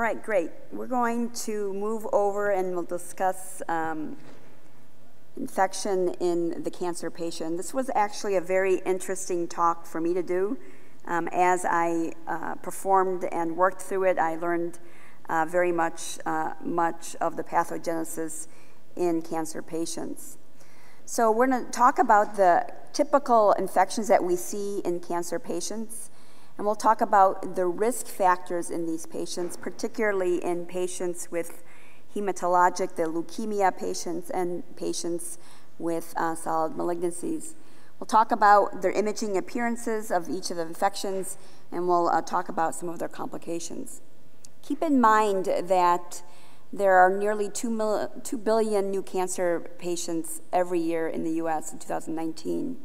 All right, great. We're going to move over and we'll discuss infection in the cancer patient. This was actually a very interesting talk for me to do. As I performed and worked through it, I learned very much of the pathogenesis in cancer patients. So we're going to talk about the typical infections that we see in cancer patients, and we'll talk about the risk factors in these patients, particularly in patients with hematologic, the leukemia patients, and patients with solid malignancies. We'll talk about their imaging appearances of each of the infections, and we'll talk about some of their complications. Keep in mind that there are nearly 2 billion new cancer patients every year in the US in 2019,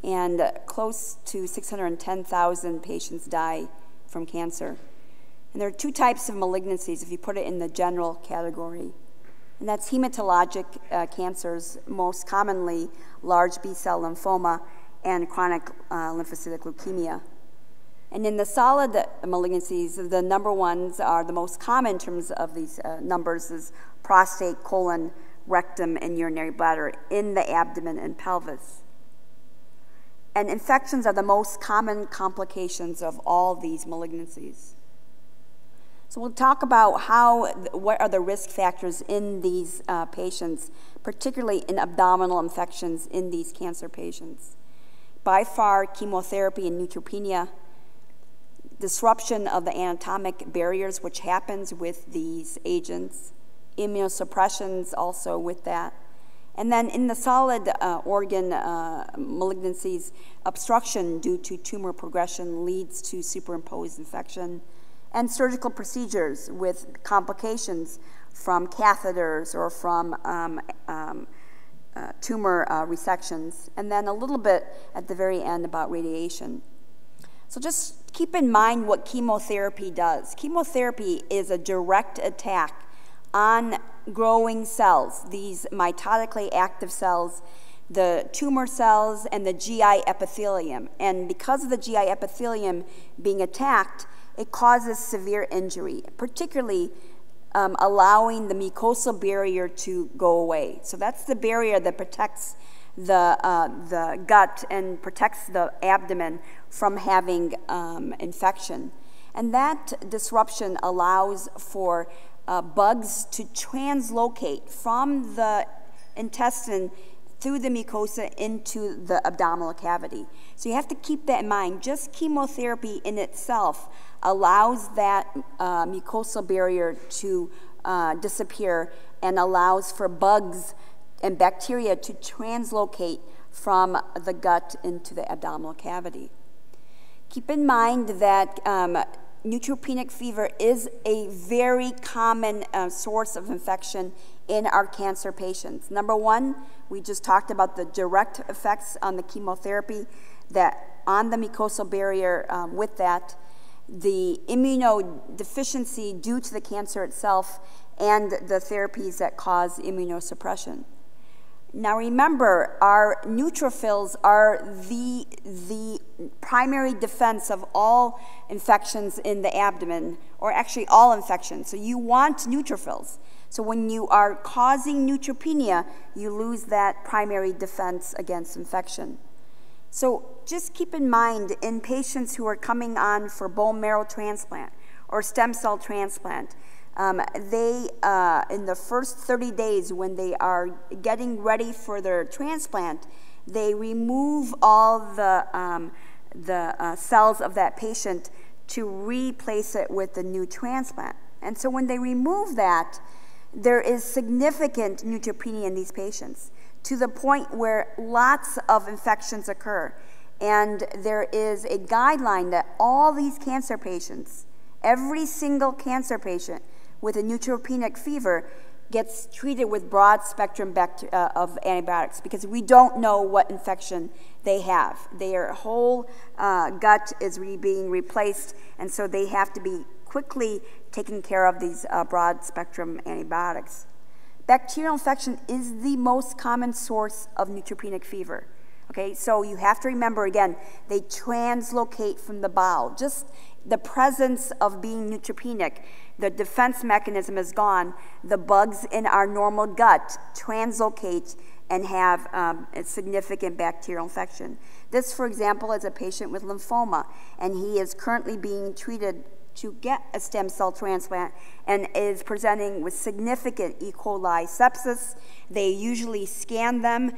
and close to 610,000 patients die from cancer. And there are two types of malignancies, if you put it in the general category, and that's hematologic cancers, most commonly large B-cell lymphoma and chronic lymphocytic leukemia. And in the solid malignancies, the number ones are the most common in terms of these numbers is prostate, colon, rectum, and urinary bladder in the abdomen and pelvis. And infections are the most common complications of all these malignancies. So we'll talk about what are the risk factors in these patients, particularly in abdominal infections in these cancer patients. By far, chemotherapy and neutropenia, disruption of the anatomic barriers, which happens with these agents, immunosuppressions also with that. And then in the solid organ malignancies, obstruction due to tumor progression leads to superimposed infection, and surgical procedures with complications from catheters or from tumor resections, and then a little bit at the very end about radiation. So just keep in mind what chemotherapy does. Chemotherapy is a direct attack on growing cells, these mitotically active cells, the tumor cells, and the GI epithelium. And because of the GI epithelium being attacked, it causes severe injury, particularly allowing the mucosal barrier to go away. So that's the barrier that protects the gut and protects the abdomen from having infection. And that disruption allows for bugs to translocate from the intestine through the mucosa into the abdominal cavity. So you have to keep that in mind. Just chemotherapy in itself allows that mucosal barrier to disappear and allows for bugs and bacteria to translocate from the gut into the abdominal cavity. Keep in mind that neutropenic fever is a very common source of infection in our cancer patients. Number one, we just talked about the direct effects on the chemotherapy that on the mucosal barrier with that, the immunodeficiency due to the cancer itself, and the therapies that cause immunosuppression. Now remember, our neutrophils are the primary defense of all infections in the abdomen, or actually all infections. So you want neutrophils. So when you are causing neutropenia, you lose that primary defense against infection. So just keep in mind, in patients who are coming on for bone marrow transplant or stem cell transplant, they, in the first 30 days when they are getting ready for their transplant, they remove all the cells of that patient to replace it with the new transplant. And so when they remove that, there is significant neutropenia in these patients, to the point where lots of infections occur. And there is a guideline that all these cancer patients, every single cancer patient with a neutropenic fever, gets treated with broad spectrum of antibiotics, because we don't know what infection they have. Their whole gut is being replaced, and so they have to be quickly taking care of these broad spectrum antibiotics. Bacterial infection is the most common source of neutropenic fever. Okay, so you have to remember, again, they translocate from the bowel. Just the presence of being neutropenic, the defense mechanism is gone, the bugs in our normal gut translocate and have a significant bacterial infection. This, for example, is a patient with lymphoma, and he is currently being treated to get a stem cell transplant and is presenting with significant E. coli sepsis. They usually scan them.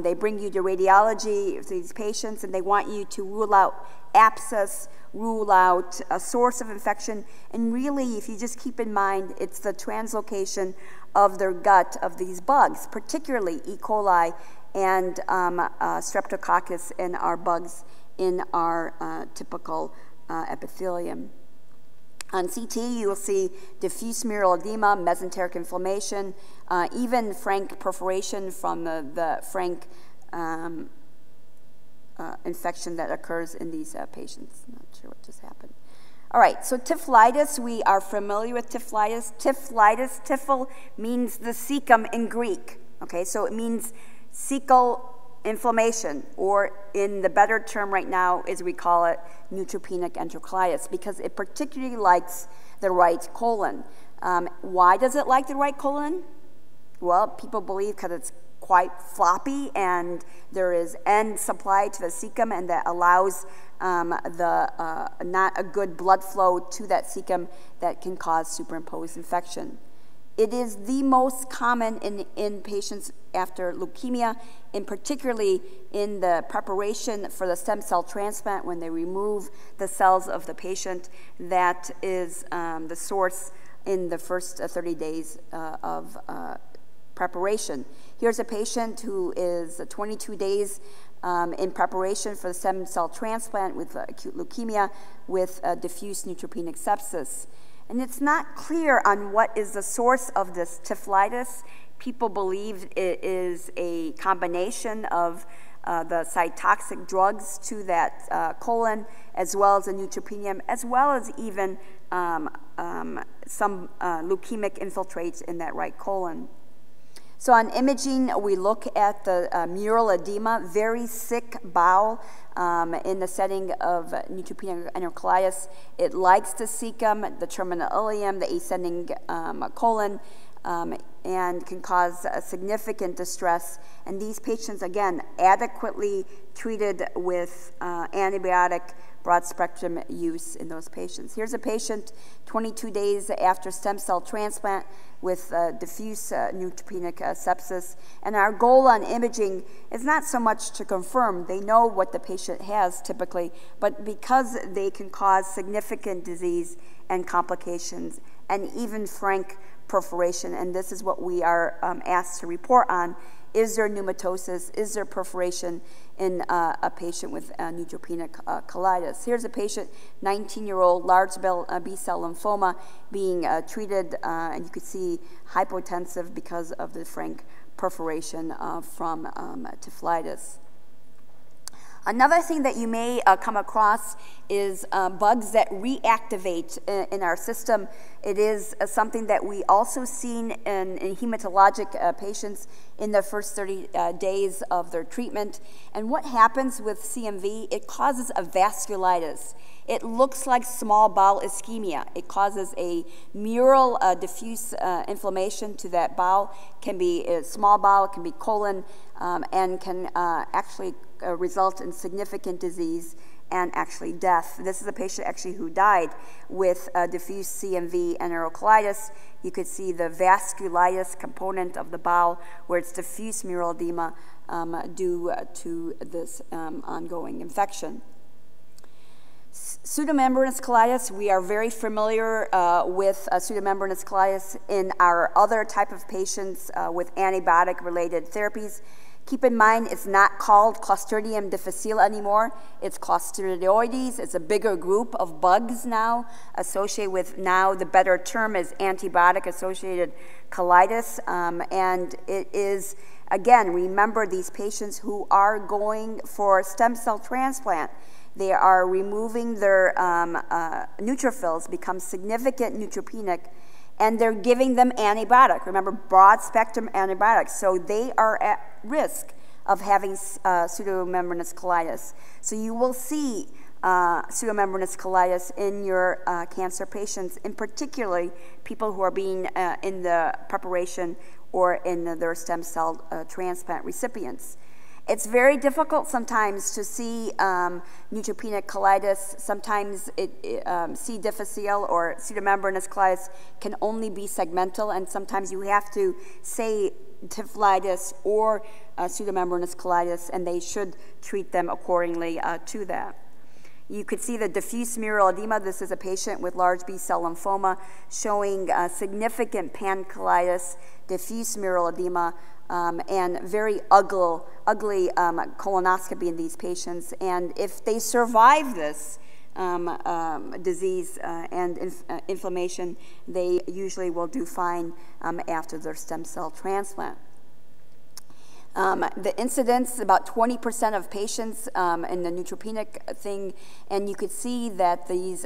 They bring you to radiology of these patients, and they want you to rule out abscess, rule out a source of infection, and really, if you just keep in mind, it's the translocation of their gut of these bugs, particularly E. coli and streptococcus in our bugs in our typical epithelium. On CT, you will see diffuse mural edema, mesenteric inflammation, even frank perforation from the frank infection that occurs in these patients. I'm not sure what just happened. All right, so typhlitis, we are familiar with typhlitis. Typhlitis, typhal means the cecum in Greek, okay? So it means cecal inflammation, or in the better term right now is we call it neutropenic enterocolitis, because it particularly likes the right colon. Why does it like the right colon? Well, people believe because it's quite floppy and there is end supply to the cecum, and that allows not a good blood flow to that cecum that can cause superimposed infection. It is the most common in patients after leukemia, and particularly in the preparation for the stem cell transplant when they remove the cells of the patient. That is the source in the first 30 days of preparation. Here's a patient who is 22 days in preparation for the stem cell transplant with acute leukemia with diffuse neutropenic sepsis. And it's not clear on what is the source of this typhlitis. People believe it is a combination of the cytotoxic drugs to that colon, as well as the neutropenia, as well as even some leukemic infiltrates in that right colon. So on imaging, we look at the mural edema, very thick bowel in the setting of neutropenic enterocolitis. It likes the cecum, the terminal ileum, the ascending colon, and can cause significant distress. And these patients, again, adequately treated with antibiotic broad-spectrum use in those patients. Here's a patient 22 days after stem cell transplant with diffuse neutropenic sepsis. And our goal on imaging is not so much to confirm, they know what the patient has typically, but because they can cause significant disease and complications and even frank perforation, and this is what we are asked to report on. Is there pneumatosis? Is there perforation in a patient with neutropenic colitis? Here's a patient, 19-year-old, large B-cell lymphoma, being treated, and you can see hypotensive because of the frank perforation from typhlitis. Another thing that you may come across is bugs that reactivate in our system. It is something that we also seen in hematologic patients in the first 30 days of their treatment. And what happens with CMV, it causes a vasculitis. It looks like small bowel ischemia. It causes a mural diffuse inflammation to that bowel. Can be small bowel, can be colon, and can actually result in significant disease and actually death. This is a patient actually who died with diffuse CMV enterocolitis. You could see the vasculitis component of the bowel where it's diffuse mural edema due to this ongoing infection. Pseudomembranous colitis, we are very familiar with pseudomembranous colitis in our other type of patients with antibiotic-related therapies. Keep in mind, it's not called Clostridium difficile anymore. It's Clostridioides. It's a bigger group of bugs now associated with, now the better term is antibiotic-associated colitis. And it is, again, remember these patients who are going for stem cell transplant. They are removing their neutrophils, become significant neutropenic, and they're giving them antibiotic. Remember, broad-spectrum antibiotics. So they are at risk of having pseudomembranous colitis. So you will see pseudomembranous colitis in your cancer patients, in particularly people who are being in the preparation or in their stem cell transplant recipients. It's very difficult sometimes to see neutropenic colitis. Sometimes C. difficile or pseudomembranous colitis can only be segmental, and sometimes you have to say tiflitis or pseudomembranous colitis, and they should treat them accordingly to that. You could see the diffuse mural edema. This is a patient with large B-cell lymphoma showing significant pancolitis, diffuse mural edema, and very ugly colonoscopy in these patients. And if they survive this disease and inflammation, they usually will do fine after their stem cell transplant. The incidence, about 20% of patients in the neutropenic thing, and you could see that these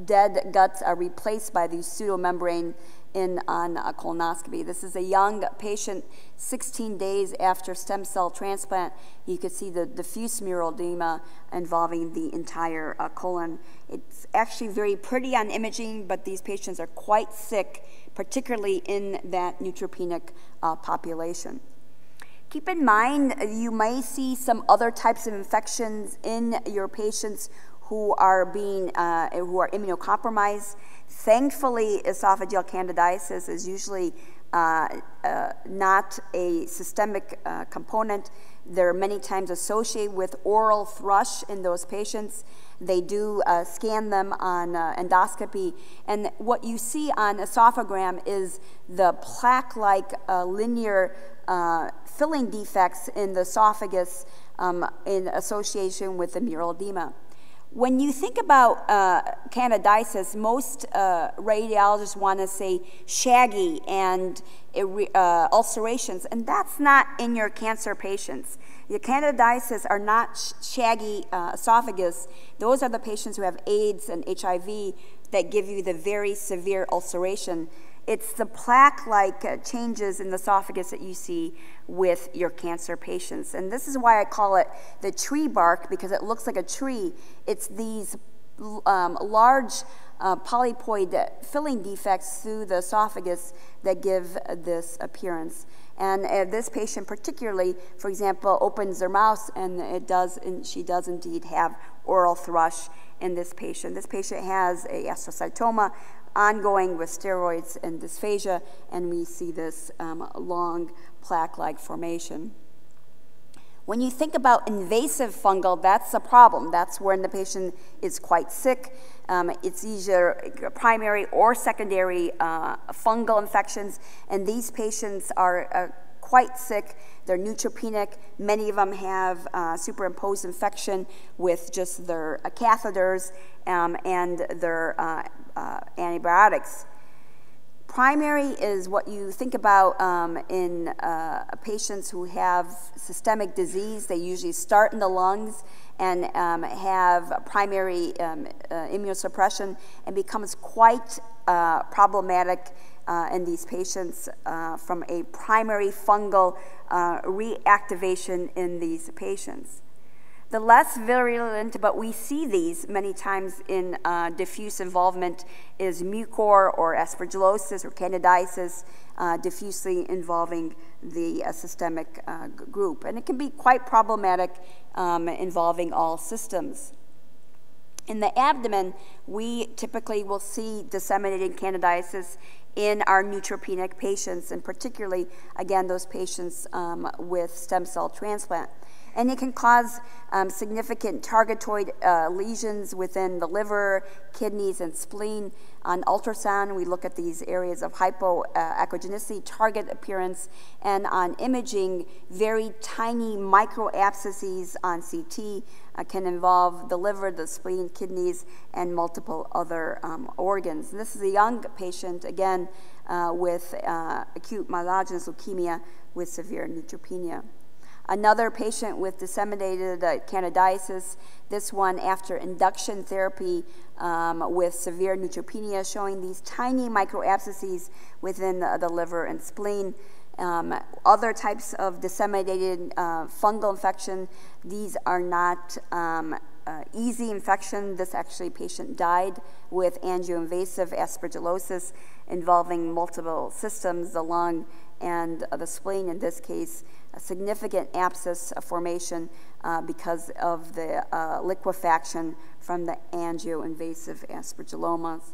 dead guts are replaced by these pseudomembrane on a colonoscopy. This is a young patient, 16 days after stem cell transplant. You could see the diffuse mural edema involving the entire colon. It's actually very pretty on imaging, but these patients are quite sick, particularly in that neutropenic population. Keep in mind, you may see some other types of infections in your patients who are immunocompromised. Thankfully, esophageal candidiasis is usually not a systemic component. They're many times associated with oral thrush in those patients. They do scan them on endoscopy, and what you see on esophagram is the plaque-like linear filling defects in the esophagus in association with the mural edema. When you think about candidiasis, most radiologists want to say shaggy and ulcerations, and that's not in your cancer patients. Your candidiasis are not shaggy esophagus. Those are the patients who have AIDS and HIV that give you the very severe ulceration. It's the plaque-like changes in the esophagus that you see with your cancer patients. And this is why I call it the tree bark, because it looks like a tree. It's these large polypoid filling defects through the esophagus that give this appearance. And this patient particularly, for example, opens their mouth, and she does indeed have oral thrush in this patient. This patient has a astrocytoma ongoing with steroids and dysphagia, and we see this long plaque-like formation. When you think about invasive fungal, that's a problem. That's when the patient is quite sick. It's either primary or secondary fungal infections, and these patients are quite sick. They're neutropenic. Many of them have superimposed infection with just their catheters and their antibiotics. Primary is what you think about in patients who have systemic disease. They usually start in the lungs and have primary immunosuppression, and becomes quite problematic in these patients from a primary fungal reactivation in these patients. The less virulent, but we see these many times in diffuse involvement, is mucor or aspergillosis or candidiasis, diffusely involving the systemic group. And it can be quite problematic involving all systems. In the abdomen, we typically will see disseminated candidiasis in our neutropenic patients, and particularly, again, those patients with stem cell transplant. And it can cause significant targetoid lesions within the liver, kidneys, and spleen. On ultrasound, we look at these areas of hypoechogenicity, target appearance, and on imaging, very tiny microabscesses on CT can involve the liver, the spleen, kidneys, and multiple other organs. And this is a young patient, again, with acute myelogenous leukemia with severe neutropenia. Another patient with disseminated candidiasis, this one after induction therapy with severe neutropenia, showing these tiny microabscesses within the liver and spleen. Other types of disseminated fungal infection, these are not easy infection. This actually patient died with angioinvasive aspergillosis involving multiple systems, the lung and the spleen. In this case, a significant abscess formation because of the liquefaction from the angioinvasive aspergillomas.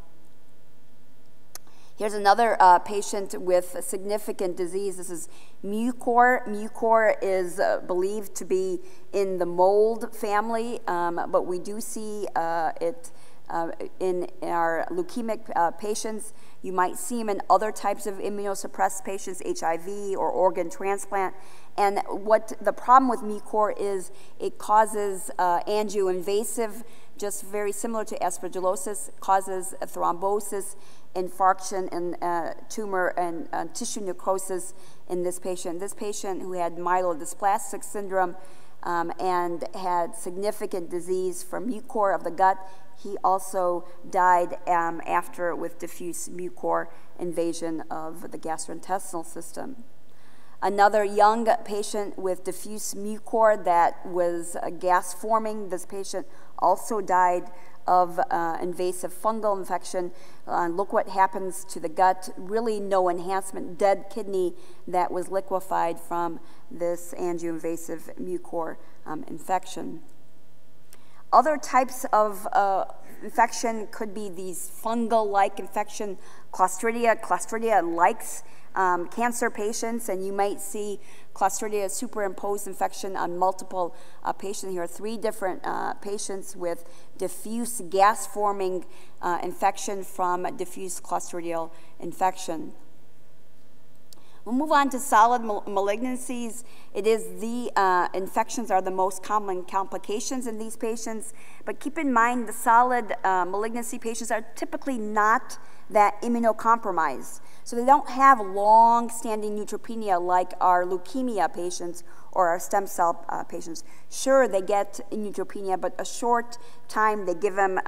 Here's another patient with a significant disease. This is mucor. Mucor is believed to be in the mold family, but we do see it in our leukemic patients. You might see them in other types of immunosuppressed patients, HIV or organ transplant. And what the problem with mucor is, it causes angioinvasive, just very similar to aspergillosis, causes a thrombosis, infarction, and tumor and tissue necrosis in this patient. This patient who had myelodysplastic syndrome and had significant disease from mucor of the gut, he also died after with diffuse mucor invasion of the gastrointestinal system. Another young patient with diffuse mucor that was gas forming. This patient also died of invasive fungal infection. Look what happens to the gut. Really no enhancement, dead kidney that was liquefied from this angioinvasive mucor infection. Other types of infection could be these fungal-like infection. Clostridia likes cancer patients, and you might see Clostridia superimposed infection on multiple patients. Here are 3 different patients with diffuse gas-forming infection from diffuse Clostridial infection. We'll move on to solid malignancies. It is the infections are the most common complications in these patients, but keep in mind the solid malignancy patients are typically not that immunocompromised. So they don't have long-standing neutropenia like our leukemia patients or our stem cell patients. Sure, they get neutropenia, but a short time they give them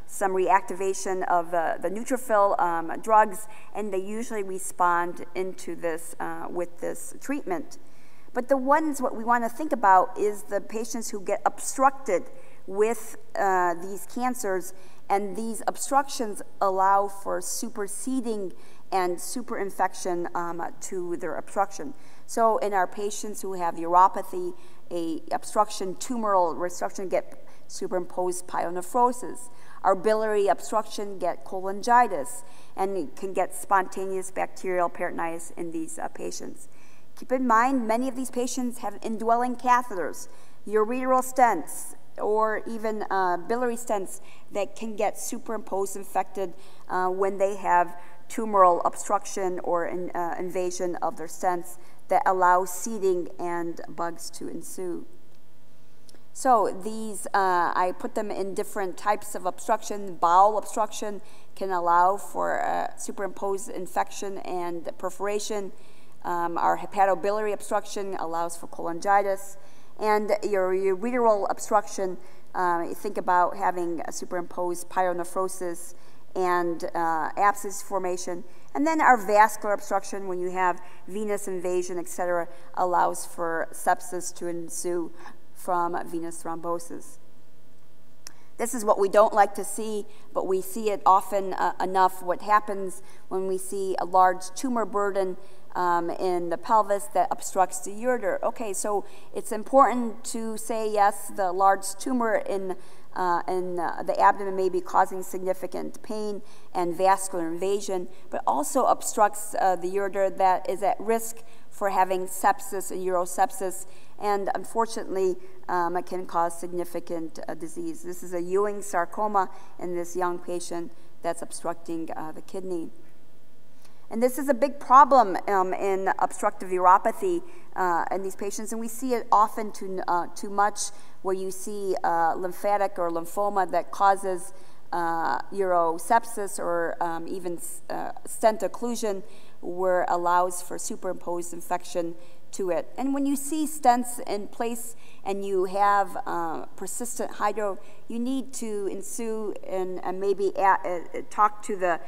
some reactivation of the neutrophil drugs, and they usually respond into this with this treatment. But the ones what we want to think about is the patients who get obstructed with these cancers, and these obstructions allow for superseding and superinfection to their obstruction. So in our patients who have uropathy, a obstruction, tumoral obstruction, get superimposed pyelonephrosis. Our biliary obstruction get cholangitis, and it can get spontaneous bacterial peritonitis in these patients. Keep in mind, many of these patients have indwelling catheters, ureteral stents, or even biliary stents that can get superimposed infected when they have tumoral obstruction or invasion of their stents that allow seeding and bugs to ensue. So these, I put them in different types of obstruction. Bowel obstruction can allow for superimposed infection and perforation. Our hepatobiliary obstruction allows for cholangitis. And your ureteral obstruction, you think about having a superimposed pyelonephrosis and abscess formation. And then our vascular obstruction, when you have venous invasion, etc., allows for sepsis to ensue from venous thrombosis. This is what we don't like to see, but we see it often enough. What happens when we see a large tumor burden in the pelvis that obstructs the ureter? Okay, so it's important to say, yes, the large tumor in the abdomen may be causing significant pain and vascular invasion, but also obstructs the ureter that is at risk for having sepsis and urosepsis, and unfortunately it can cause significant disease. This is a Ewing sarcoma in this young patient that's obstructing the kidney. And this is a big problem in obstructive uropathy in these patients, and we see it often too much, where you see lymphatic or lymphoma that causes urosepsis or even stent occlusion, where allows for superimposed infection to it. And when you see stents in place and you have persistent hydro, you need to ensue and maybe talk to the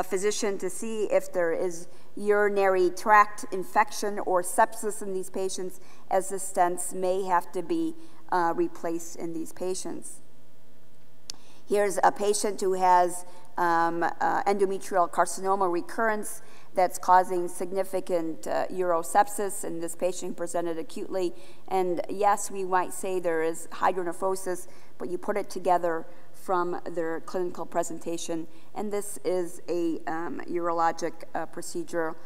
physician to see if there is urinary tract infection or sepsis in these patients, as the stents may have to be replaced in these patients. Here's a patient who has endometrial carcinoma recurrence that's causing significant urosepsis, and this patient presented acutely. And yes, we might say there is hydronephrosis, but you put it together from their clinical presentation, and this is a urologic procedure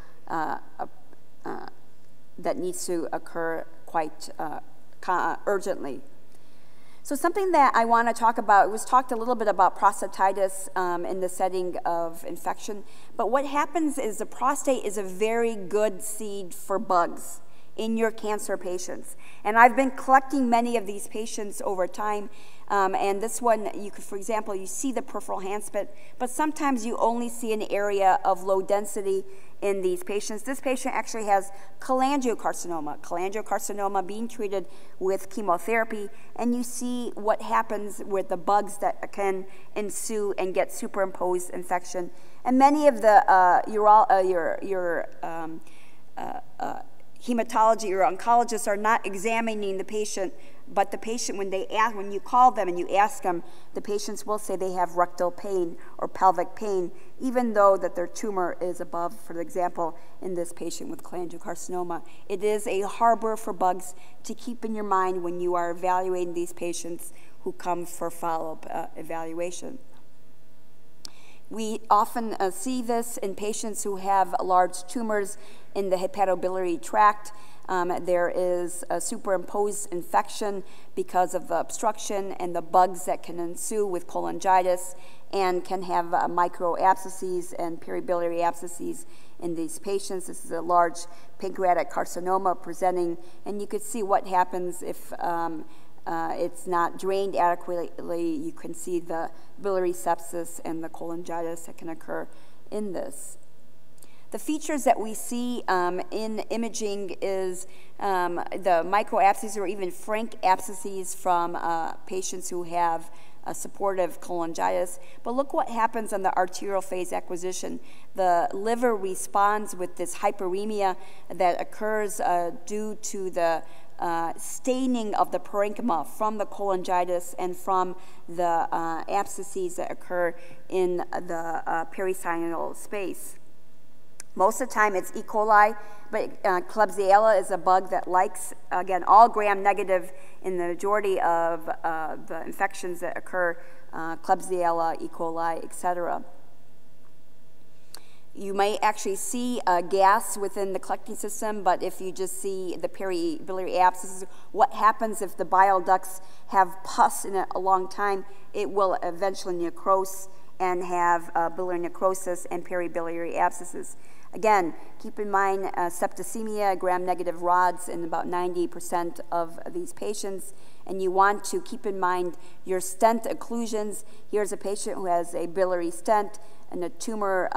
that needs to occur quite urgently. So something that I want to talk about, it was talked a little bit about prostatitis in the setting of infection, but what happens is the prostate is a very good seed for bugs in your cancer patients. And I've been collecting many of these patients over time, and this one, you could, for example, you see the peripheral enhancement, but sometimes you only see an area of low density in these patients. This patient actually has cholangiocarcinoma being treated with chemotherapy, and you see what happens with the bugs that can ensue and get superimposed infection. And many of the hematology or oncologists are not examining the patient, but the patient, when you call them and you ask them, the patients will say they have rectal pain or pelvic pain, even though that their tumor is above, for example, in this patient with cholangiocarcinoma. It is a harbor for bugs to keep in your mind when you are evaluating these patients who come for follow-up evaluation. We often see this in patients who have large tumors in the hepatobiliary tract. There is a superimposed infection because of the obstruction and the bugs that can ensue with cholangitis, and can have microabscesses and peribiliary abscesses in these patients. This is a large pancreatic carcinoma presenting, and you could see what happens if it's not drained adequately. You can see the biliary sepsis and the cholangitis that can occur in this. The features that we see in imaging is the microabscesses or even frank abscesses from patients who have a supportive cholangitis. But look what happens on the arterial phase acquisition. The liver responds with this hyperemia that occurs due to the staining of the parenchyma from the cholangitis and from the abscesses that occur in the perisinus space. Most of the time it's E. coli, but Klebsiella is a bug that likes, again, all gram-negative in the majority of the infections that occur, Klebsiella, E. coli, etc. You may actually see gas within the collecting system, but if you just see the peribiliary abscesses, what happens if the bile ducts have pus in it a long time? It will eventually necrose and have biliary necrosis and peribiliary abscesses. Again, keep in mind septicemia, gram-negative rods in about 90% of these patients, and you want to keep in mind your stent occlusions. Here's a patient who has a biliary stent and a tumor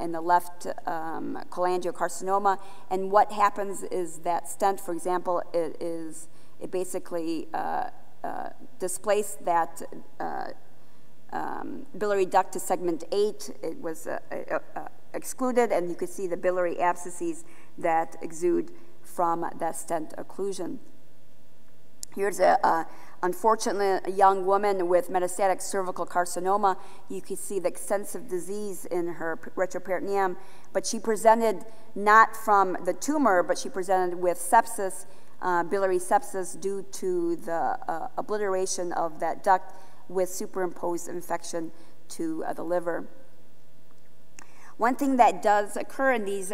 in the left cholangiocarcinoma, and what happens is that stent, for example, it basically displaced that biliary duct to segment 8. It was excluded, and you could see the biliary abscesses that exude from that stent occlusion. Here's unfortunately, a young woman with metastatic cervical carcinoma. You can see the extensive disease in her retroperitoneum, but she presented not from the tumor, but she presented with sepsis, biliary sepsis due to the obliteration of that duct with superimposed infection to the liver. One thing that does occur in these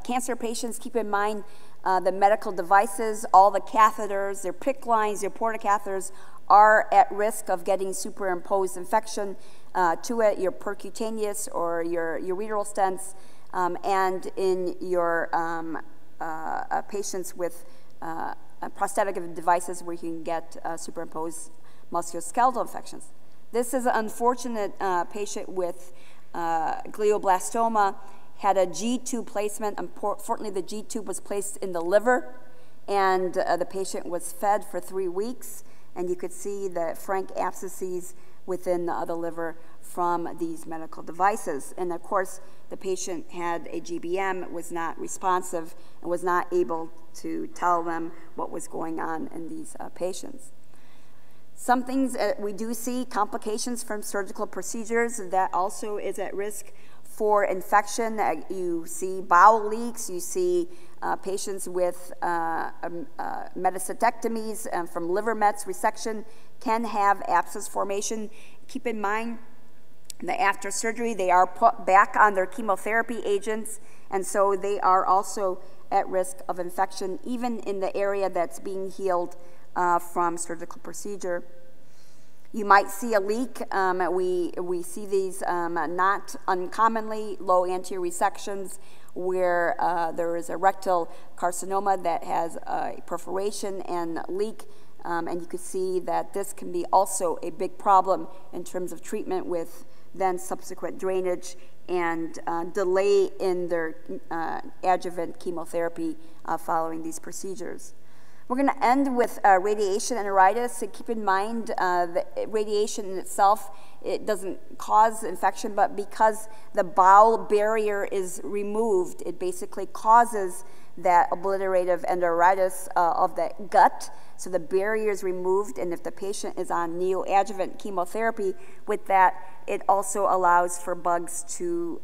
cancer patients, keep in mind the medical devices, all the catheters, their PICC lines, their portacatheters are at risk of getting superimposed infection to it, your percutaneous or your ureteral stents, and in your patients with prosthetic devices where you can get superimposed musculoskeletal infections. This is an unfortunate patient with glioblastoma, had a G-tube placement. Unfortunately, the G-tube was placed in the liver, and the patient was fed for 3 weeks, and you could see the frank abscesses within the liver from these medical devices. And of course, the patient had a GBM, was not responsive, and was not able to tell them what was going on in these patients. Some things we do see complications from surgical procedures that also is at risk for infection. You see bowel leaks, you see patients with metastectomies from liver mets resection can have abscess formation. Keep in mind that after surgery they are put back on their chemotherapy agents, and so they are also at risk of infection even in the area that's being healed from surgical procedure. You might see a leak. We see these not uncommonly, low anterior resections where there is a rectal carcinoma that has a perforation and leak, and you can see that this can be also a big problem in terms of treatment with then subsequent drainage and delay in their adjuvant chemotherapy following these procedures. We're going to end with radiation enteritis. And keep in mind that radiation in itself, it doesn't cause infection, but because the bowel barrier is removed, it basically causes that obliterative enteritis of the gut. So the barrier is removed, and if the patient is on neoadjuvant chemotherapy with that, it also allows for bugs to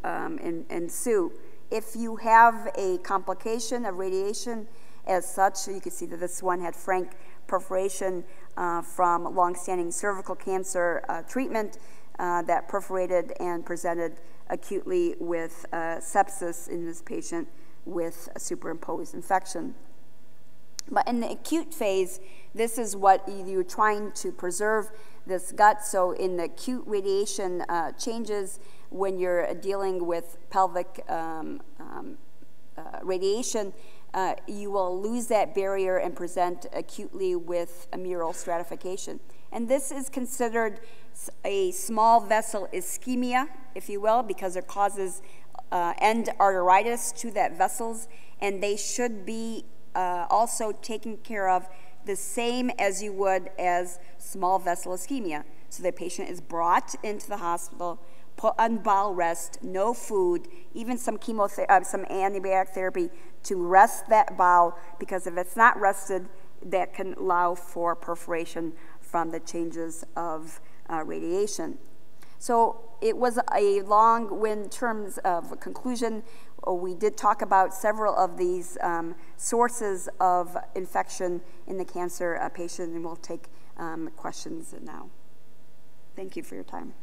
ensue. If you have a complication of radiation as such, you can see that this one had frank perforation from longstanding cervical cancer treatment that perforated and presented acutely with sepsis in this patient with a superimposed infection. But in the acute phase, this is what you're trying to preserve this gut. So in the acute radiation changes, when you're dealing with pelvic radiation, you will lose that barrier and present acutely with a mural stratification. And this is considered a small vessel ischemia, if you will, because it causes end arteritis to that vessels, and they should be also taken care of the same as you would as small vessel ischemia. So the patient is brought into the hospital, put on bowel rest, no food, even some some antibiotic therapy to rest that bowel, because if it's not rested, that can allow for perforation from the changes of radiation. So it was a long, in terms of conclusion, we did talk about several of these sources of infection in the cancer patient, and we'll take questions now. Thank you for your time.